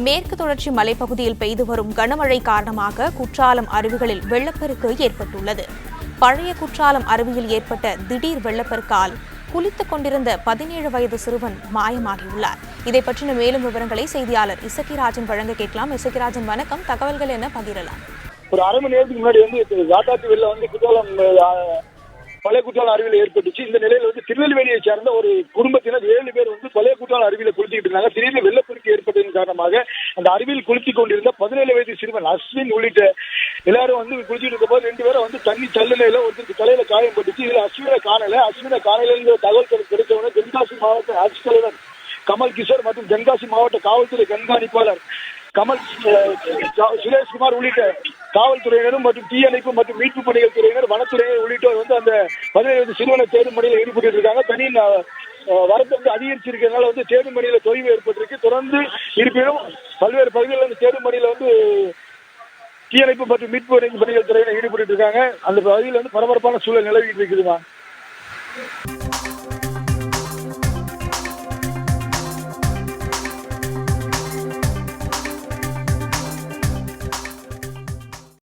மேற்கு தொடர்ச்சி மலைப்பகுதியில் பெய்து வரும் கனமழை காரணமாக குற்றாலம் அருவிகளில் வெள்ளப்பெருக்கு ஏற்பட்டுள்ளது. பழைய குற்றாலம் அருவியில் ஏற்பட்ட திடீர் வெள்ளப்பெருக்கால் குளித்துக் கொண்டிருந்த 17 வயது சிறுவன் மாயமாகியுள்ளார். இதை பற்றின மேலும் விவரங்களை செய்தியாளர் இசக்கிராஜன் வழங்க கேட்கலாம். இசக்கிராஜன், வணக்கம். தகவல்கள் என்ன பகிரலாம்? ஒரு அரை மணி நேரத்துக்கு முன்னாடி காட்டாத்து வெள்ளம் குற்றாலம் பழைய குற்றாலம் அருவியில் ஏற்பட்டுச்சு. இந்த நிலையில திருநெல்வேலியை சேர்ந்த ஒரு குடும்பத்தினர் 7 பேர் பழைய குற்றாலம் அருவியில குளிச்சுட்டு இருந்தாங்க. திடீர்னு வெள்ளப்பெருக்கு ஏற்பட்டதன் காரணமாக அந்த அருவியில் குளித்துக் கொண்டிருந்த 17 வயது சிறுவன் அஸ்வின் உள்ளிட்ட எல்லாரும் குளிச்சுட்டு இருக்க போது 2 பேரும் தண்ணி தள்ளுனையில ஒருத்தருக்கு தலையில காயம் பட்டுச்சு. இதுல அஸ்வினை காணல தகவல் கிடைத்தவன தென்காசி மாவட்ட ஆட்சித்தலைவர் கமல் கிஷோர் மற்றும் தென்காசி மாவட்ட காவல்துறை கண்காணிப்பாளர் கமல் சுரேஷ்குமார் உள்ளிட்ட காவல்துறையினரும் மற்றும் தீயணைப்பு மற்றும் மீட்பு பணிகள் துறையினர் வனத்துறையினர் உள்ளிட்டோர் அந்த 17 சிறுவனை தேடும் பணியில் ஈடுபட்டு இருக்காங்க. தனி வரத்து அதிகரிச்சிருக்கிறதுனால தேடும் பணியில தொய்வு ஏற்பட்டிருக்கு. தொடர்ந்து இருப்பினும் பல்வேறு பகுதிகளில் தேடும் பணியில தீயணைப்பு மற்றும் மீட்பு பணிகள் துறையினர் ஈடுபட்டு இருக்காங்க. அந்த பகுதியில் பரபரப்பான சூழல் நிலவிட்டு இருக்குதுமா.